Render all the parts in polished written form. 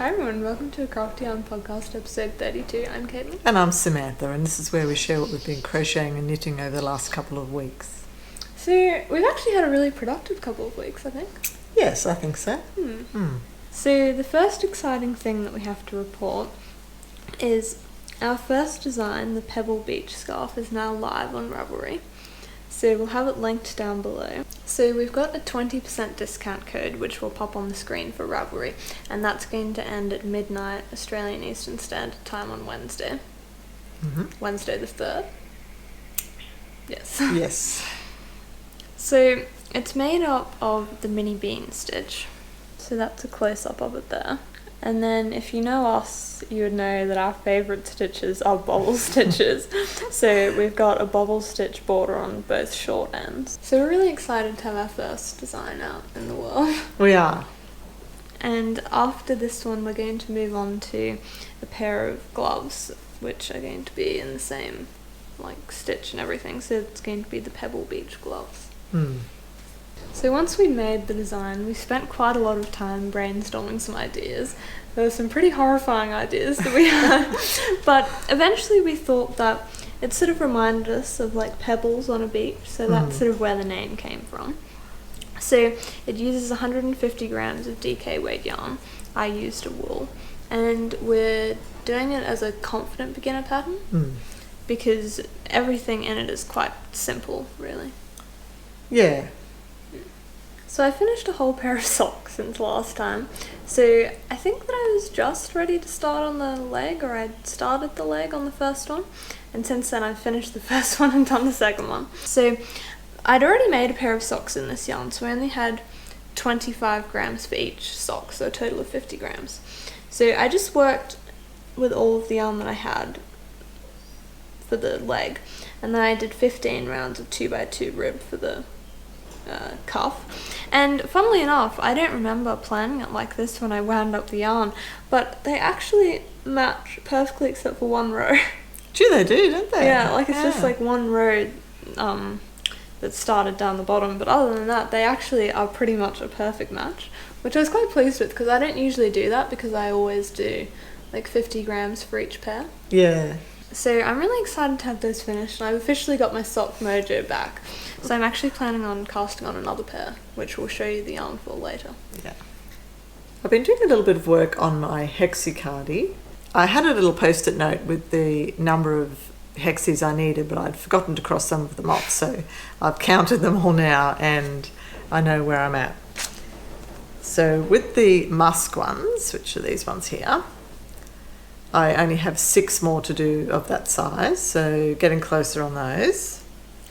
Hi everyone, welcome to a Crafty Yarn podcast episode 32. I'm Caitlin. And I'm Samantha, and this is where we share what we've been crocheting and knitting over the last couple of weeks. So we've actually had a really productive couple of weeks, I think. Yes, I think so. So the first exciting thing that we have to report is our first design, the Pebble Beach Scarf, is now live on Ravelry. So we'll have it linked down below. So we've got a 20% discount code which will pop on the screen for Ravelry, and that's going to end at midnight Australian Eastern Standard Time on Wednesday. Wednesday the 3rd. Yes. Yes. So it's made up of the mini bean stitch. So that's a close-up of it there. And then if you know us, you would know that our favourite stitches are bobble stitches. So we've got a bobble stitch border on both short ends. So we're really excited to have our first design out in the world. We are. And after this one, we're going to move on to a pair of gloves, which are going to be in the same stitch and everything. So it's going to be the Pebble Beach gloves. So once we made the design, we spent quite a lot of time brainstorming some ideas. There were some pretty horrifying ideas that we had, but eventually we thought that it sort of reminded us of pebbles on a beach, so that's sort of where the name came from. So it uses 150 grams of DK weight yarn. I used a wool, and we're doing it as a confident beginner pattern because everything in it is quite simple, really. Yeah. So I finished a whole pair of socks since last time. So I think that I was just ready to start on the leg, or I'd started the leg on the first one. And since then I've finished the first one and done the second one. So I'd already made a pair of socks in this yarn, so I only had 25 grams for each sock, so a total of 50 grams. So I just worked with all of the yarn that I had for the leg, and then I did 15 rounds of 2x2 rib for the cuff. And funnily enough, I don't remember planning it like this when I wound up the yarn, but they actually match perfectly except for one row. Gee, they do, don't they? Yeah, it's just one row that started down the bottom, but other than that, they actually are pretty much a perfect match, which I was quite pleased with because I don't usually do that because I always do 50 grams for each pair. Yeah. So I'm really excited to have those finished, and I've officially got my sock mojo back. So I'm actually planning on casting on another pair, which we'll show you the yarn for later. Yeah. I've been doing a little bit of work on my hexi-cardi. I had a little post-it note with the number of hexes I needed, but I'd forgotten to cross some of them off, so I've counted them all now and I know where I'm at. So with the musk ones, which are these ones here, I only have 6 more to do of that size, so getting closer on those.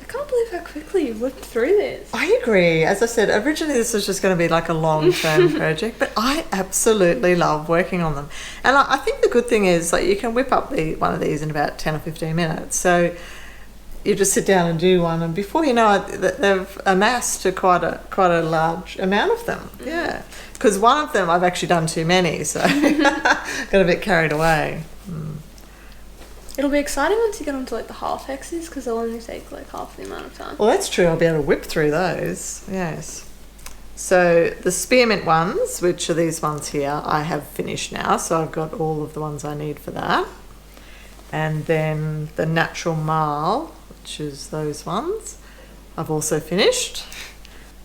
I can't believe how quickly you've whipped through this. I agree. As I said, originally this was just going to be a long-term project, but I absolutely love working on them. And I think the good thing is you can whip up one of these in about 10 or 15 minutes. So you just sit down and do one, and before you know it, they've amassed to quite a large amount of them. Yeah. Because one of them I've actually done too many, so got a bit carried away. It'll be exciting once you get onto the half hexes, because they'll only take half the amount of time. Well, that's true. I'll be able to whip through those. Yes. So the spearmint ones, which are these ones here, I have finished now. So I've got all of the ones I need for that. And then the natural marl, which is those ones, I've also finished.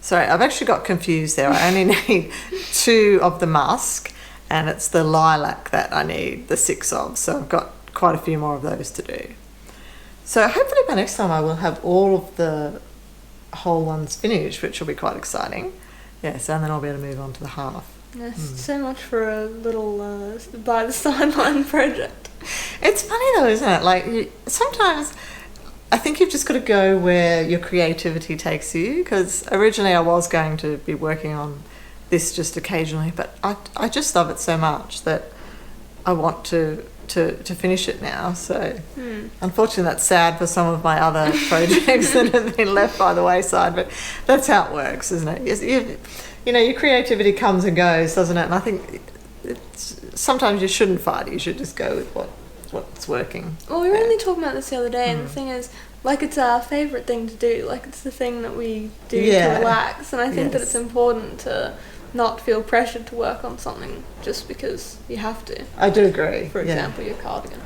Sorry, I've actually got confused there. I only need 2 of the musk, and it's the lilac that I need the 6 of. So I've got quite a few more of those to do. So hopefully by next time I will have all of the whole ones finished, which will be quite exciting. Yes, and then I'll be able to move on to the half. Yes, so much for a little by the sideline project. It's funny though, isn't it? Sometimes I think you've just got to go where your creativity takes you, because originally I was going to be working on this just occasionally, but I just love it so much that I want to finish it now. So unfortunately that's sad for some of my other projects that have been left by the wayside, but that's how it works, isn't it? Your creativity comes and goes, doesn't it? And I think sometimes you shouldn't fight it. You should just go with what's working. Well, we were only talking about this the other day, and the thing is, it's our favourite thing to do. It's the thing that we do to relax, and I think that it's important to not feel pressured to work on something just because you have to. I do agree. For example, your cardigan.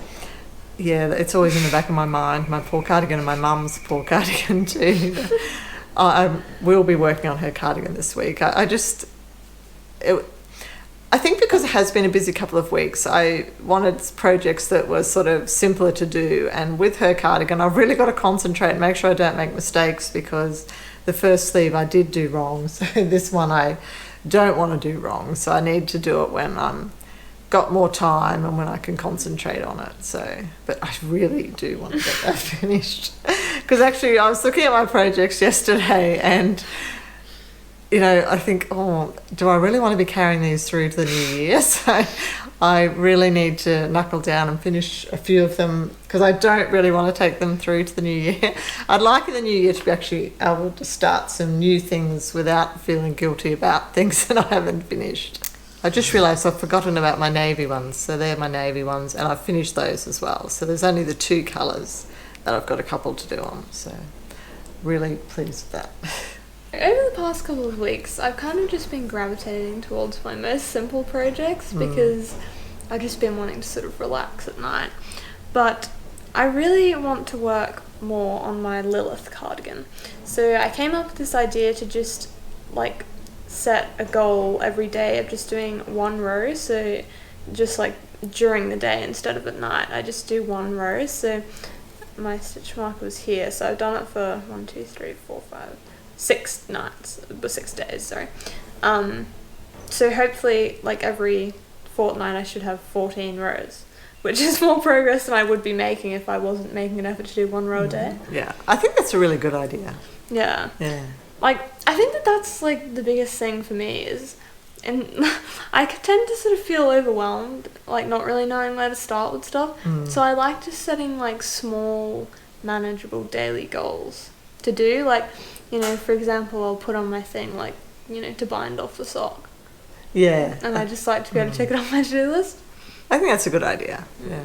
Yeah, it's always in the back of my mind, my poor cardigan and my mum's poor cardigan too. I will be working on her cardigan this week. I think because it has been a busy couple of weeks, I wanted projects that were sort of simpler to do. And with her cardigan, I've really got to concentrate and make sure I don't make mistakes, because the first sleeve I did do wrong. So this one I don't want to do wrong. So I need to do it when I'm got more time and when I can concentrate on it. So, but I really do want to get that finished, because actually I was looking at my projects yesterday and, you know, I think, oh, do I really want to be carrying these through to the new year? So I really need to knuckle down and finish a few of them, because I don't really want to take them through to the new year. I'd like in the new year to be actually able to start some new things without feeling guilty about things that I haven't finished. I just realised I've forgotten about my navy ones. So they're my navy ones, and I've finished those as well. So there's only the 2 colours that I've got a couple to do on. So really pleased with that. Over the past couple of weeks, I've kind of just been gravitating towards my most simple projects because I've just been wanting to sort of relax at night. But I really want to work more on my Lilith cardigan. So I came up with this idea to just like set a goal every day of just doing 1 row. So just like during the day instead of at night, I just do 1 row. So my stitch marker was here. So I've done it for 1, 2, 3, 4, 5, 6 nights, but 6 days, sorry. So hopefully like every fortnight I should have 14 rows, which is more progress than I would be making if I wasn't making an effort to do 1 row a day. Yeah, I think that's a really good idea. Yeah. Yeah. Like, I think that's like the biggest thing for me is, and I tend to sort of feel overwhelmed, like not really knowing where to start with stuff. So I like just setting like small, manageable daily goals to do. Like, you know, for example, I'll put on my thing like, you know, to bind off the sock. Yeah. And I just like to be able to tick it off my to-do list. I think that's a good idea. Yeah.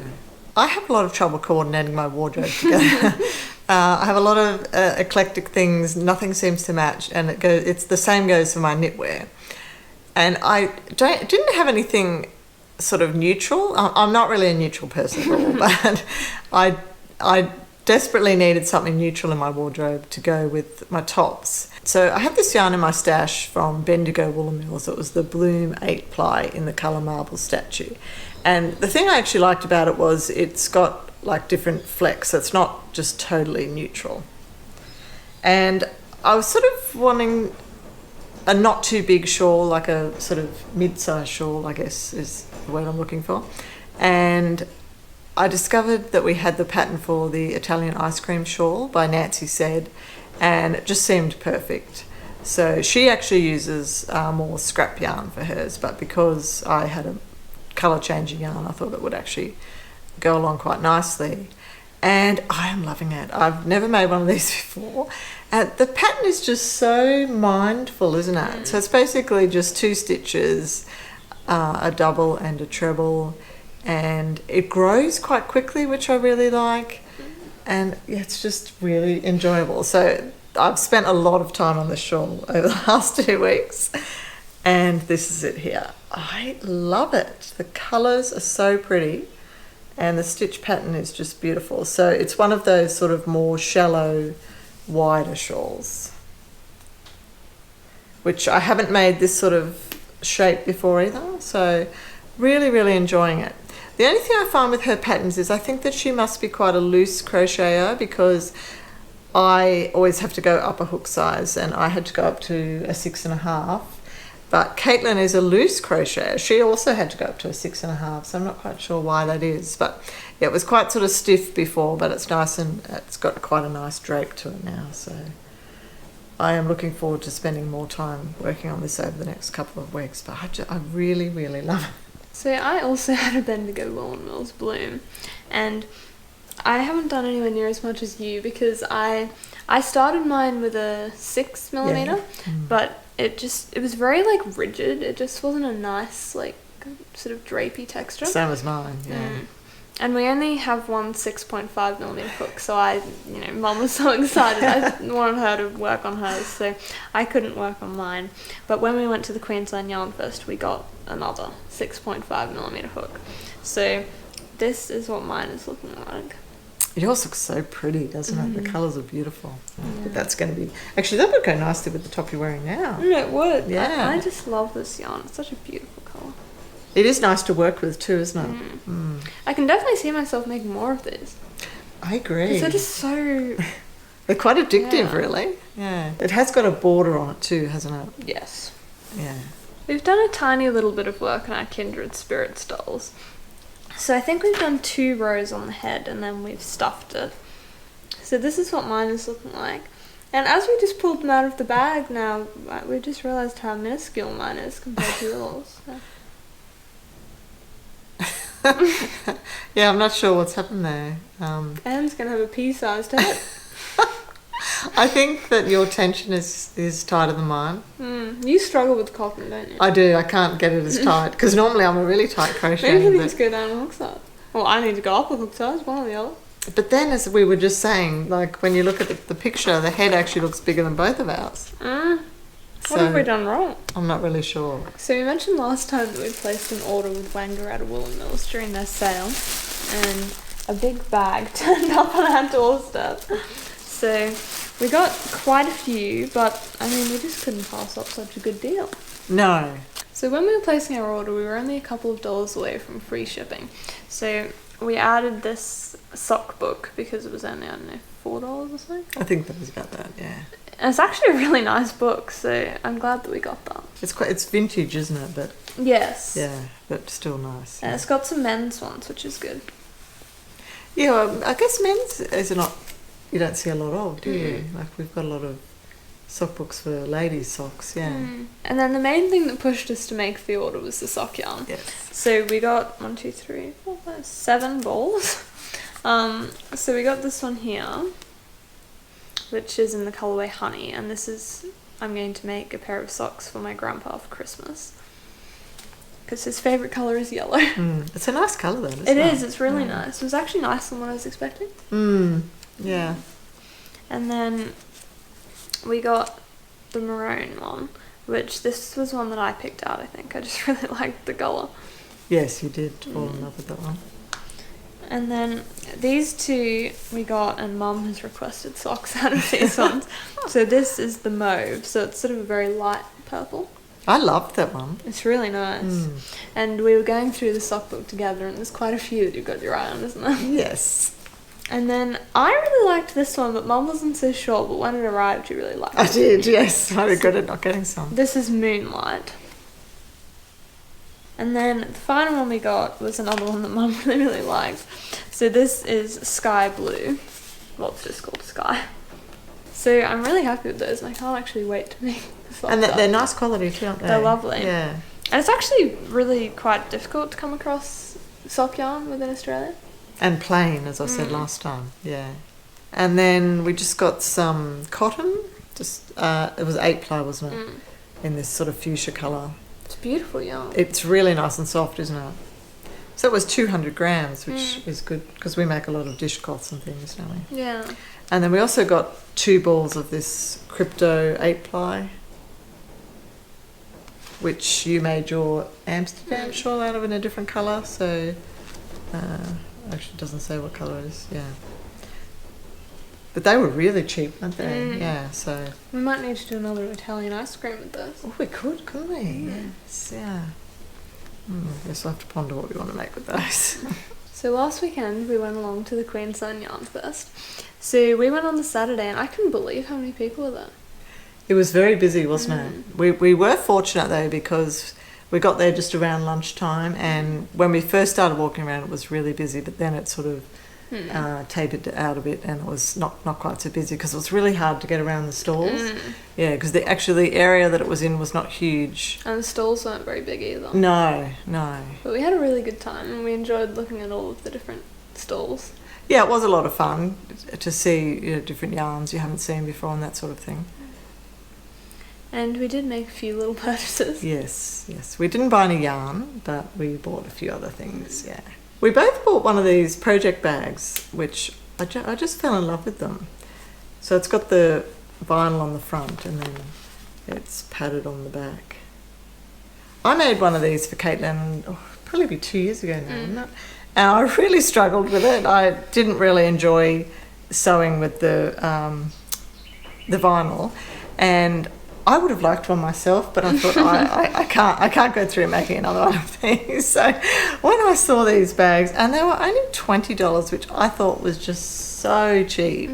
I have a lot of trouble coordinating my wardrobe together. I have a lot of eclectic things. Nothing seems to match, and it's the same goes for my knitwear. And I didn't have anything sort of neutral. I'm not really a neutral person at all, but I desperately needed something neutral in my wardrobe to go with my tops. So I have this yarn in my stash from Bendigo Woollen Mills. It was the Bloom 8-ply in the colour Marble Statue. And the thing I actually liked about it was it's got like different flecks, so it's not just totally neutral. And I was sort of wanting a not too big shawl, like a sort of mid-size shawl, I guess is the word I'm looking for. And I discovered that we had the pattern for the Italian ice cream shawl by Nancy Said, and it just seemed perfect. So she actually uses more scrap yarn for hers, but because I had a colour changing yarn, I thought it would actually go along quite nicely. And I am loving it. I've never made one of these before. The pattern is just so mindful, isn't it? So it's basically just 2 stitches, a double and a treble, and it grows quite quickly, which I really like. And yeah, it's just really enjoyable. So I've spent a lot of time on this shawl over the last 2 weeks, and this is it here. I love it. The colours are so pretty, and the stitch pattern is just beautiful. So it's one of those sort of more shallow, wider shawls, which I haven't made this sort of shape before either. So really, really enjoying it. The only thing I find with her patterns is I think that she must be quite a loose crocheter, because I always have to go up a hook size, and I had to go up to a 6.5. But Caitlin is a loose crocheter. She also had to go up to a 6.5, so I'm not quite sure why that is. But yeah, it was quite sort of stiff before, but it's nice, and it's got quite a nice drape to it now. So I am looking forward to spending more time working on this over the next couple of weeks. But I really, really love it. So I also had a Bendigo Woollen Mills Bloom, and I haven't done anywhere near as much as you, because I started mine with a 6mm, but it was very like rigid. It just wasn't a nice like sort of drapey texture. Same as mine, yeah. And we only have one 6.5mm hook, so Mum was so excited. I wanted her to work on hers, so I couldn't work on mine. But when we went to the Queensland Yarn Fest, we got another 6.5mm hook. So this is what mine is looking like. Yours looks so pretty, doesn't it? The colours are beautiful. Yeah. But that's going to be... Actually, that would go nicely with the top you're wearing now. It would. Yeah. I just love this yarn. It's such a beautiful colour. It is nice to work with too, isn't it? I can definitely see myself making more of these. I agree. Because they're just so... They're quite addictive, really. Yeah. It has got a border on it too, hasn't it? Yes. Yeah. We've done a tiny little bit of work on our Kindred Spirits dolls. So I think we've done 2 rows on the head and then we've stuffed it. So this is what mine is looking like. And as we just pulled them out of the bag now, we just realised how minuscule mine is compared to yours. So. Yeah, I'm not sure what's happened there. Anne's going to have a pea-sized head. I think that your tension is tighter than mine. You struggle with cotton, don't you? I do. I can't get it as tight because normally I'm a really tight crocheter. Maybe we need to go down a hook size. Well, I need to go up a hook size, one or the other. But then, as we were just saying, like when you look at the picture, the head actually looks bigger than both of ours. What have we done wrong? I'm not really sure. So we mentioned last time that we placed an order with Wangaratta Woollen Mills during their sale, and a big bag turned up on our doorstep. So we got quite a few, but I mean we just couldn't pass up such a good deal. No. So when we were placing our order, we were only a couple of dollars away from free shipping. So we added this sock book because it was only, I don't know, $4 or something. I think that was about that, yeah. And it's actually a really nice book, so I'm glad that we got that. It's vintage, isn't it? But yes. yeah, but still nice. And yeah. it's got some men's ones, which is good. Yeah, well, I guess men's is not, you don't see a lot of, do you? Like we've got a lot of sock books for ladies' socks, yeah. And then the main thing that pushed us to make the order was the sock yarn. Yes. So we got 7 balls. So we got this one here, which is in the colourway Honey, and this is, I'm going to make a pair of socks for my grandpa for Christmas. Because his favourite colour is yellow. It's a nice colour though, isn't it? It is, it's really nice. It was actually nicer than what I was expecting. Yeah. And then we got the maroon one, which this was one that I picked out, I think. I just really liked the colour. Yes, you did fall in love with that one. And then these 2 we got, and Mum has requested socks out of these ones. So this is the mauve, so it's sort of a very light purple. I loved that one. It's really nice. And we were going through the sock book together, and there's quite a few that you've got your eye on, isn't there? Yes. And then I really liked this one, but Mum wasn't so sure, but when it arrived, she really liked it. I did, yes. I regretted not getting some. This is Moonlight. And then the final one we got was another one that Mum really, really liked. So this is Sky Blue. Well, it's just called Sky. So I'm really happy with those, and I can't actually wait to make the socks. And they're nice quality too, aren't they? They're lovely. Yeah. And it's actually really quite difficult to come across sock yarn within Australia. And plain, as I said last time. Yeah. And then we just got some cotton. Just it was 8-ply, wasn't it? In this sort of fuchsia colour. It's beautiful yarn. It's really nice and soft, isn't it? So it was 200 grams, which is good because we make a lot of dishcloths and things, don't we? Yeah. And then we also got 2 balls of this crypto 8-ply, which you made your Amsterdam shawl out of in a different colour. So actually, it doesn't say what colour it is. Yeah. But they were really cheap, weren't they? Yeah, so... We might need to do another Italian ice cream with those. Oh, we could, couldn't we? Yes, yeah. Guess we'll have to ponder what we want to make with those. So last weekend, we went along to the Queensland Yarn Fest. So we went on the Saturday, and I couldn't believe how many people were there. It was very busy, wasn't it? We were fortunate, though, because we got there just around lunchtime, and when we first started walking around, it was really busy, but then it sort of tapered out a bit, and it was not quite so busy because it was really hard to get around the stalls. Yeah, because the area that it was in was not huge. And the stalls weren't very big either. No. But we had a really good time, and we enjoyed looking at all of the different stalls. Yeah, it was a lot of fun to see different yarns you haven't seen before and that sort of thing. And we did make a few little purchases. Yes. We didn't buy any yarn, but we bought a few other things, yeah. We both bought one of these project bags, which I just fell in love with them. So it's got the vinyl on the front and then it's padded on the back. I made one of these for Caitlin, probably be 2 years ago now, isn't it? And I really struggled with it. I didn't really enjoy sewing with the vinyl, and I would have liked one myself, but I thought I can't go through making another one of these. So when I saw these bags, and they were only $20, which I thought was just so cheap.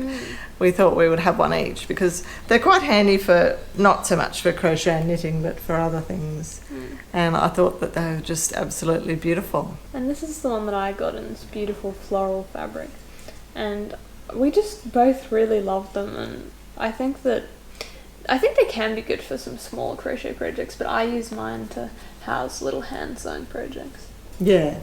We thought we would have one each because they're quite handy for, not so much for crochet and knitting, but for other things. And I thought that they were just absolutely beautiful. And this is the one that I got in this beautiful floral fabric. And we just both really love them, and I think they can be good for some small crochet projects, but I use mine to house little hand sewn projects. Yeah.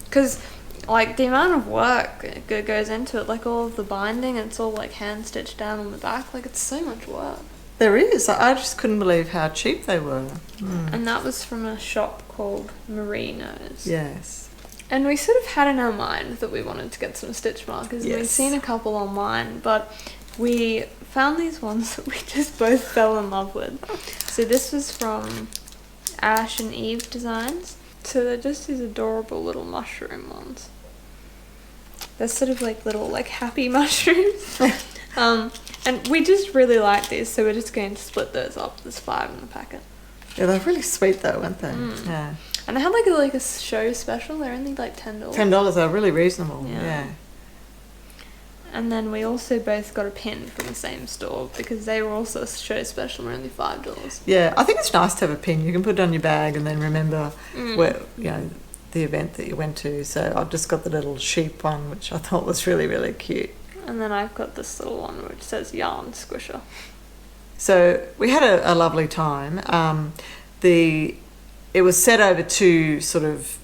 Because like the amount of work that goes into it, like all of the binding, it's all like hand stitched down on the back, like it's so much work. There is. I just couldn't believe how cheap they were. And that was from a shop called Merino's. Yes. And we sort of had in our mind that we wanted to get some stitch markers. Yes. And we'd seen a couple online, but we found these ones that we just both fell in love with. So this was from Ash and Eve Designs. So they're just these adorable little mushroom ones. They're sort of like little like happy mushrooms. And we just really like these, so we're just going to split those up. There's 5 in the packet. Yeah, they're really sweet though, aren't they? Yeah. And they had like a show special. They're only like $10. $10 are really reasonable. Yeah. And then we also both got a pin from the same store because they were also a show special and were only $5. Yeah, I think it's nice to have a pin. You can put it on your bag and then remember where the event that you went to. So I've just got the little sheep one, which I thought was really, really cute. And then I've got this little one which says Yarn Squisher. So we had a lovely time. It was set over 2 sort of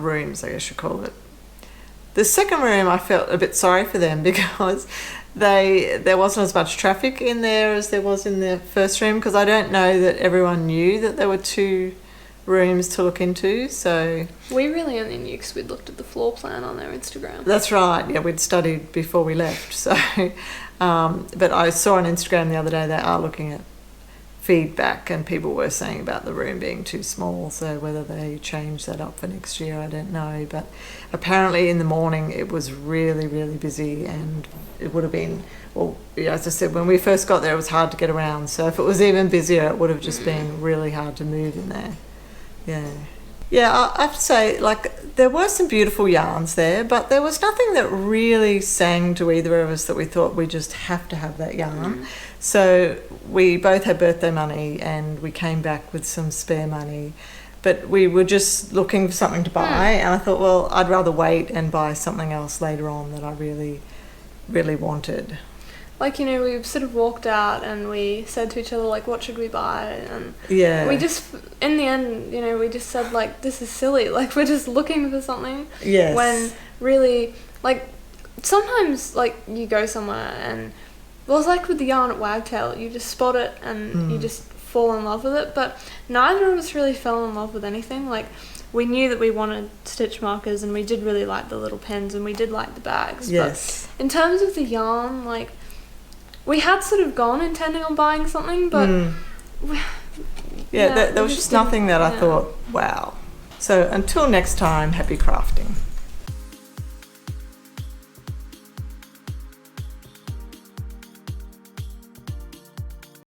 rooms, I guess you call it. The second room, I felt a bit sorry for them because there wasn't as much traffic in there as there was in the first room, because I don't know that everyone knew that there were 2 rooms to look into. So we really only knew because we'd looked at the floor plan on their Instagram. That's right. Yeah, we'd studied before we left. So, but I saw on Instagram the other day they are looking at feedback, and people were saying about the room being too small. So whether they change that up for next year, I don't know. But apparently in the morning it was really, really busy, and it would have been, well, as I said, when we first got there it was hard to get around. So if it was even busier, it would have just been really hard to move in there. Yeah, I have to say, like, there were some beautiful yarns there, but there was nothing that really sang to either of us that we thought we just have to have that yarn. So we both had birthday money and we came back with some spare money, but we were just looking for something to buy, and I thought, well, I'd rather wait and buy something else later on that I really, really wanted. Like, we sort of walked out and we said to each other, like, what should we buy? And we just, in the end, we just said, like, this is silly. Like, we're just looking for something. Yes. When really, like, sometimes, like, you go somewhere and, well, it's like with the yarn at Wagtail, you just spot it and you just fall in love with it. But neither of us really fell in love with anything. Like, we knew that we wanted stitch markers and we did really like the little pens and we did like the bags. Yes. But in terms of the yarn, like, we had sort of gone intending on buying something, but there was just nothing that I thought, wow. So until next time, happy crafting.